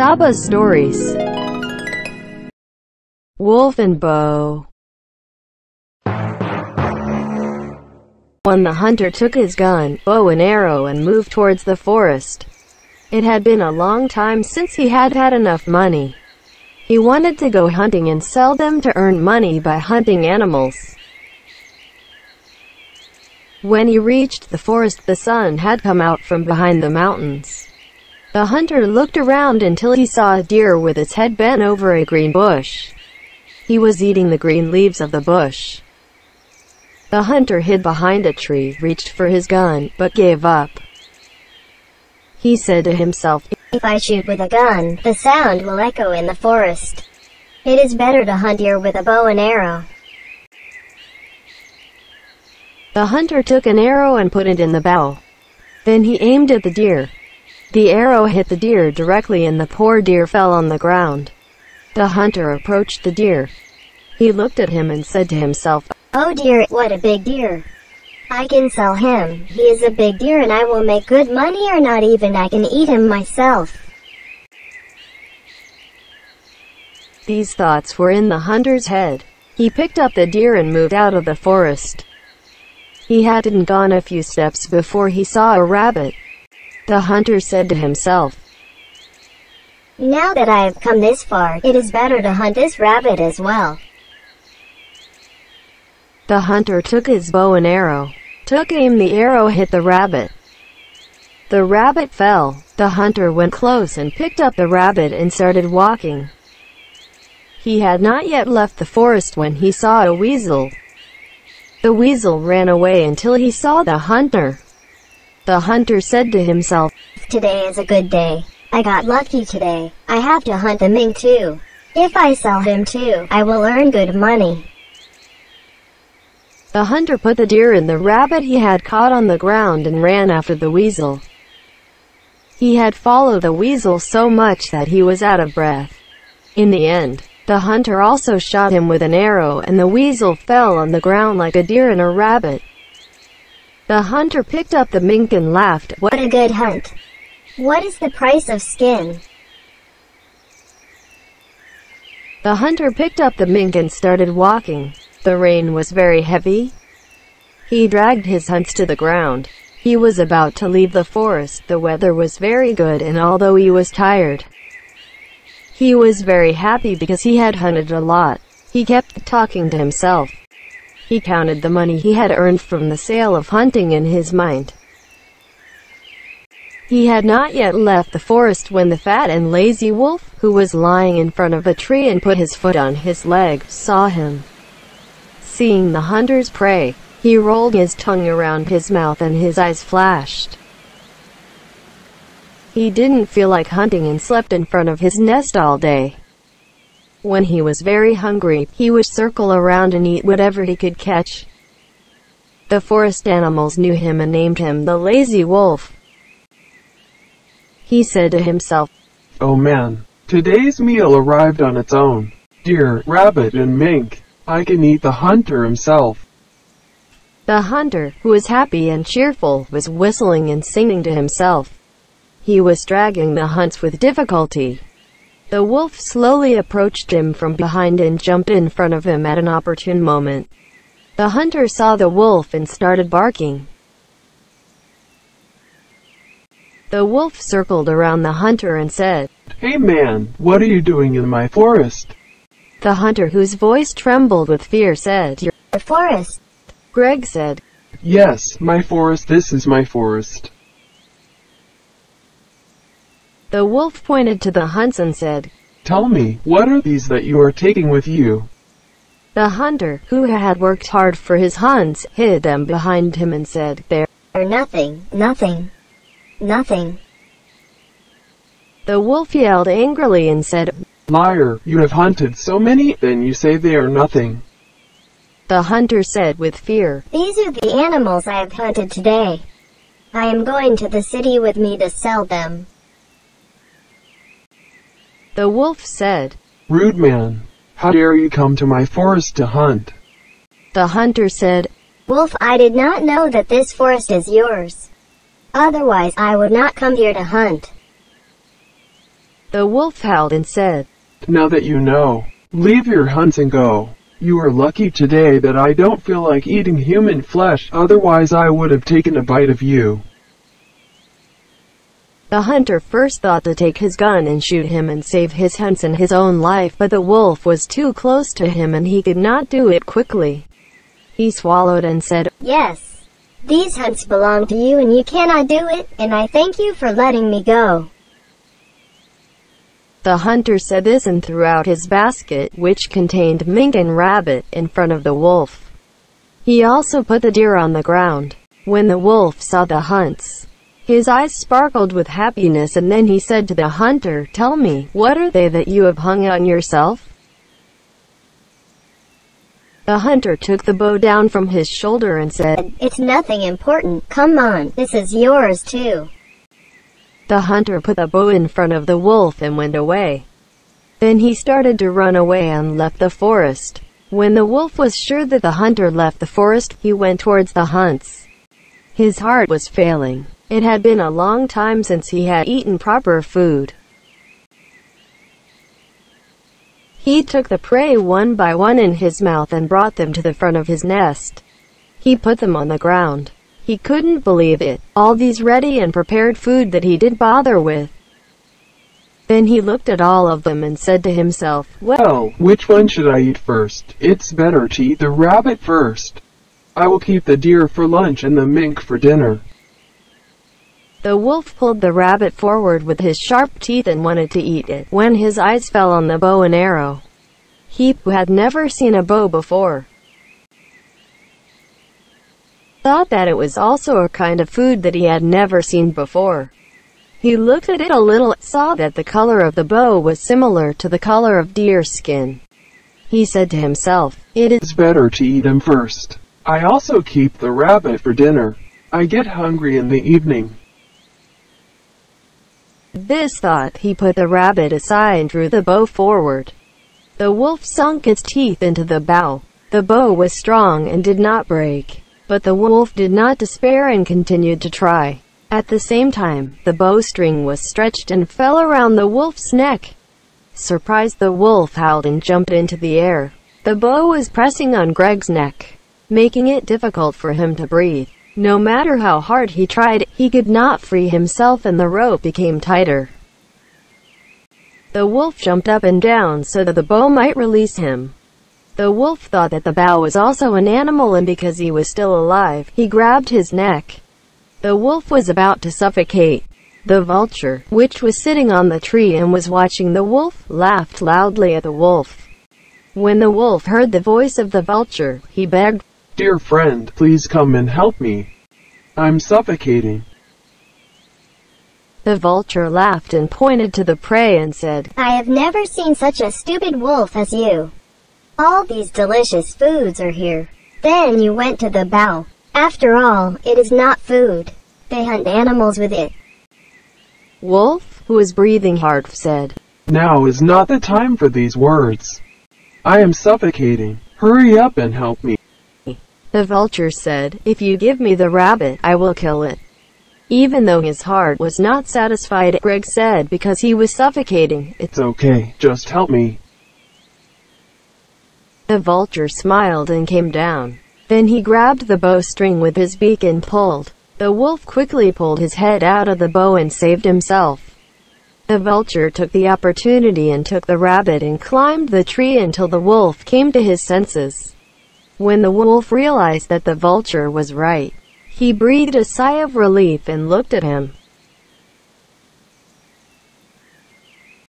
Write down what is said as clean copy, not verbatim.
Saba stories. Wolf and Bow. When the hunter took his gun, bow and arrow and moved towards the forest. It had been a long time since he had had enough money. He wanted to go hunting and sell them to earn money by hunting animals. When he reached the forest, the sun had come out from behind the mountains. The hunter looked around until he saw a deer with its head bent over a green bush. He was eating the green leaves of the bush. The hunter hid behind a tree, reached for his gun, but gave up. He said to himself, "If I shoot with a gun, the sound will echo in the forest. It is better to hunt deer with a bow and arrow." The hunter took an arrow and put it in the bow. Then he aimed at the deer. The arrow hit the deer directly and the poor deer fell on the ground. The hunter approached the deer. He looked at him and said to himself, "Oh dear, what a big deer. I can sell him. He is a big deer and I will make good money, or not even I can eat him myself." These thoughts were in the hunter's head. He picked up the deer and moved out of the forest. He hadn't gone a few steps before he saw a rabbit. The hunter said to himself, "Now that I have come this far, it is better to hunt this rabbit as well." The hunter took his bow and arrow. Took aim, the arrow hit the rabbit. The rabbit fell. The hunter went close and picked up the rabbit and started walking. He had not yet left the forest when he saw a weasel. The weasel ran away until he saw the hunter. The hunter said to himself, "Today is a good day. I got lucky today. I have to hunt the mink too. If I sell him too, I will earn good money." The hunter put the deer and the rabbit he had caught on the ground and ran after the weasel. He had followed the weasel so much that he was out of breath. In the end, the hunter also shot him with an arrow and the weasel fell on the ground like a deer and a rabbit. The hunter picked up the mink and laughed. "What a good hunt. What is the price of skin?" The hunter picked up the mink and started walking. The rain was very heavy. He dragged his hunts to the ground. He was about to leave the forest. The weather was very good, and although he was tired, he was very happy because he had hunted a lot. He kept talking to himself. He counted the money he had earned from the sale of hunting in his mind. He had not yet left the forest when the fat and lazy wolf, who was lying in front of a tree and put his foot on his leg, saw him. Seeing the hunter's prey, he rolled his tongue around his mouth and his eyes flashed. He didn't feel like hunting and slept in front of his nest all day. When he was very hungry, he would circle around and eat whatever he could catch. The forest animals knew him and named him the lazy wolf. He said to himself, "Oh man, today's meal arrived on its own. Deer, rabbit, and mink. I can eat the hunter himself." The hunter, who was happy and cheerful, was whistling and singing to himself. He was dragging the hunts with difficulty. The wolf slowly approached him from behind and jumped in front of him at an opportune moment. The hunter saw the wolf and started barking. The wolf circled around the hunter and said, "Hey man, what are you doing in my forest?" The hunter, whose voice trembled with fear, said, "Your forest?" Greg said, "Yes, my forest, this is my forest." The wolf pointed to the hunts and said, "Tell me, what are these that you are taking with you?" The hunter, who had worked hard for his hunts, hid them behind him and said, "They're nothing, nothing, nothing." The wolf yelled angrily and said, "Liar, you have hunted so many, then you say they are nothing." The hunter said with fear, "These are the animals I have hunted today. I am going to the city with me to sell them." The wolf said, "Rude man, how dare you come to my forest to hunt?" The hunter said, "Wolf, I did not know that this forest is yours. Otherwise I would not come here to hunt." The wolf howled and said, Now that you know, leave your hunts and go. You are lucky today that I don't feel like eating human flesh, otherwise I would have taken a bite of you. The hunter first thought to take his gun and shoot him and save his hunts and his own life, but the wolf was too close to him and he could not do it quickly. He swallowed and said, Yes. These hunts belong to you and you cannot do it, and I thank you for letting me go. The hunter said this and threw out his basket, which contained mink and rabbit, in front of the wolf. He also put the deer on the ground. When the wolf saw the hunts, his eyes sparkled with happiness, and then he said to the hunter, Tell me, what are they that you have hung on yourself? The hunter took the bow down from his shoulder and said, It's nothing important. Come on, this is yours too. The hunter put the bow in front of the wolf and went away. Then he started to run away and left the forest. When the wolf was sure that the hunter left the forest, he went towards the hunts. His heart was failing. It had been a long time since he had eaten proper food. He took the prey one by one in his mouth and brought them to the front of his nest. He put them on the ground. He couldn't believe it, all these ready and prepared food that he didn't bother with. Then he looked at all of them and said to himself, Well, which one should I eat first? It's better to eat the rabbit first. I will keep the deer for lunch and the mink for dinner. The wolf pulled the rabbit forward with his sharp teeth and wanted to eat it, when his eyes fell on the bow and arrow. He had never seen a bow before. Thought that it was also a kind of food that he had never seen before. He looked at it a little, saw that the color of the bow was similar to the color of deer skin. He said to himself, It's better to eat them first. I also keep the rabbit for dinner. I get hungry in the evening. This thought, he put the rabbit aside and drew the bow forward. The wolf sunk its teeth into the bow. The bow was strong and did not break. But the wolf did not despair and continued to try. At the same time, the bowstring was stretched and fell around the wolf's neck. Surprised, the wolf howled and jumped into the air. The bow was pressing on Greg's neck, making it difficult for him to breathe. No matter how hard he tried, he could not free himself and the rope became tighter. The wolf jumped up and down so that the bow might release him. The wolf thought that the bow was also an animal, and because he was still alive, he grabbed his neck. The wolf was about to suffocate. The vulture, which was sitting on the tree and was watching the wolf, laughed loudly at the wolf. When the wolf heard the voice of the vulture, he begged, Dear friend, please come and help me. I'm suffocating. The vulture laughed and pointed to the prey and said, I have never seen such a stupid wolf as you. All these delicious foods are here. Then you went to the bow. After all, it is not food. They hunt animals with it. Wolf, who was breathing hard, said, Now is not the time for these words. I am suffocating. Hurry up and help me. The vulture said, If you give me the rabbit, I will kill it. Even though his heart was not satisfied, Greg said, because he was suffocating, It's okay, just help me. The vulture smiled and came down. Then he grabbed the bowstring with his beak and pulled. The wolf quickly pulled his head out of the bow and saved himself. The vulture took the opportunity and took the rabbit and climbed the tree until the wolf came to his senses. When the wolf realized that the vulture was right, he breathed a sigh of relief and looked at him.